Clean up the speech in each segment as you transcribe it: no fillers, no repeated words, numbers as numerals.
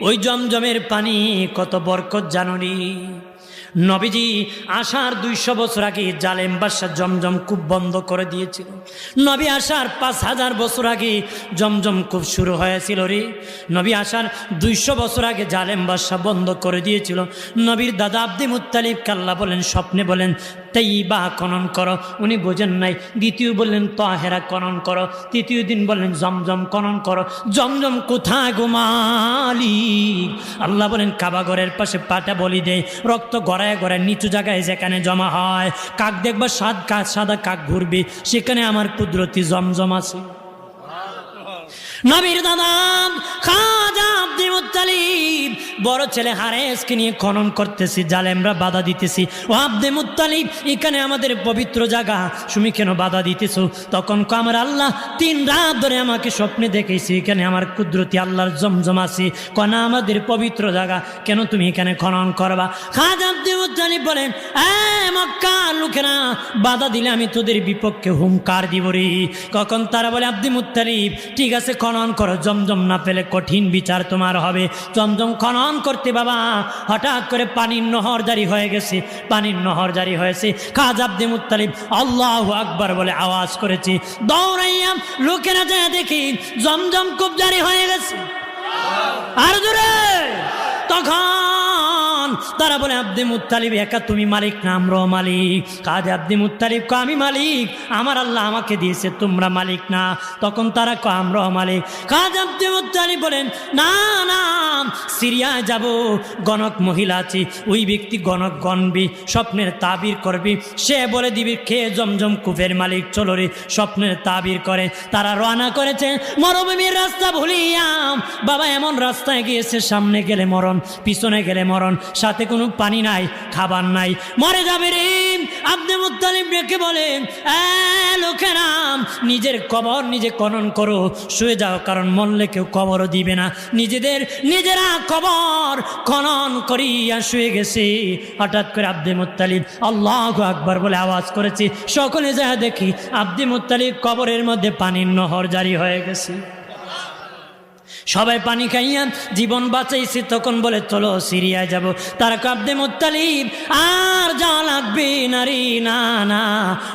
ওই জমজমের পানি কত বরকত জানুনি। নবীজি আসার 200 বছর আগে জালেম বাদশা জমজম কূপ বন্ধ করে দিয়েছিল। নবী আসার 5000 বছর আগে জমজম কূপ শুরু হয়েছিল রে। নবী আসার 200 বছর আগে জালেম বাদশা বন্ধ করে দিয়েছিল। নবীর দাদা আব্দুল মুত্তালিবকে আল্লাহ বলেন, স্বপ্নে বলেন তাইবা খনন করো, উনি বোঝেন নাই। দ্বিতীয় বললেন তাহেরা খনন করো, তৃতীয় দিন বললেন জমজম খনন করো। জমজম কোথায় গো মালিক? আল্লাহ বলেন কাবাঘরের পাশে পাটা বলি দেয়, রক্ত গড়ায় গড়ায় নিচু জায়গায় যেখানে জমা হয়, কাক দেখবা সাদা কাক ঘুরবে, সেখানে আমার কুদরতি জমজম আছে। নবীর দাদা খাজা আব্দুল মুত্তালিব বড় ছেলে হারেসকে নিয়ে খনন করতেছি, জালেমরা বাধা দিতেছি। ও আব্দুল মুত্তালিব, এখানে আমাদের পবিত্র জায়গা, তুমি কেন বাধা দিতেছো? তখন আমার আল্লাহ 3 রাত ধরে আমাকে স্বপ্নে দেখেছি এখানে আমার কুদরতি আল্লাহর জমজম আছে। কনা আমাদের পবিত্র জায়গা, কেন তুমি এখানে খনন করবা? খাজা আব্দুল মুত্তালিব বলেন, মক্কার লোকেরা বাধা দিলে আমি তোদের বিপক্ষে হুঙ্কার দিব রে। কখন তারা বলে আব্দুল মুত্তালিব ঠিক আছে খনন করো, জমজম না পেলে কঠিন বিচার তোমার হবে। জমজম খনন করতে বাবা হঠাৎ করে পানির নহর জারি হয়ে গেছে, পানির নহর জারি হয়েছে। খাজা আব্দুল মুত্তালিব আল্লাহু আকবার বলে আওয়াজ করেছে, দৌড়াইয়া লোকেরা যায় দেখি জমজম কূপ জারি হয়ে গেছে। আর জোরে তখন তারা বলে আব্দুল মুত্তালিব একা তুমি মালিক না, আমরাও মালিক। খাজা আব্দুল মুত্তালিব কয় আমি মালিক, আমার আল্লাহ আমাকে দিয়েছে, তোমরা মালিক না। তখন তারা কয় আমরাও মালিক। খাজা আব্দুল মুত্তালিব বলেন না না, সিরিয়ায় যাব, গণক মহিলা আছে, ওই ব্যক্তি গণক গণবি, স্বপ্নের তাবির করবি, সে বলে দিবি খেয়ে জমজম কূপের মালিক চলো রে। স্বপ্নের তাবির করে তারা রওনা করেছে মরুভূমির রাস্তা ভুলিয়া। বাবা এমন রাস্তায় গিয়েছে, সামনে গেলে মরণ, পিছনে গেলে মরণ, সাথে কোনো পানি নাই, খাবার নাই, মরে যাবে রে। আব্দুল মুত্তালিব ডেকে বলেন, লোকেরা নিজের কবর নিজে খনন করো, শুয়ে যাও, কারণ মরলে কেউ কবরও দিবে না। নিজেরা কবর খনন করিয়া শুয়ে গেছে। হঠাৎ করে আব্দুল মুত্তালিব আল্লাহু আকবার বলে আওয়াজ করেছে, সকলে যা দেখি আব্দুল মুত্তালিব কবরের মধ্যে পানির নহর জারি হয়ে গেছে। সবাই পানি খাইয়া জীবন বাঁচাইছে। তখন বলে চলো সিরিয়ায় যাব। তারা আব্দুল মুত্তালিব আর যাওয়া লাগবে না রে, না না,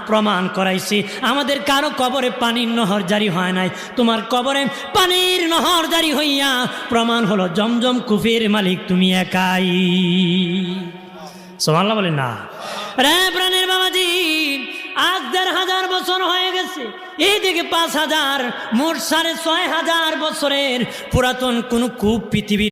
প্রমাণ করাইছি আমাদের কারো কবরে পানির নহর জারি হয় নাই, তোমার কবরে পানির নহর জারি হইয়া প্রমাণ হলো জমজম কূপের মালিক তুমি একাই। সুবহানাল্লাহ বলেন না রে প্রাণের বাবাজি। আজ 1500 বছর হয়ে গেছে, এইদিকে 5000, মোট 6500 বছরের পুরাতন কোন কূপ পৃথিবী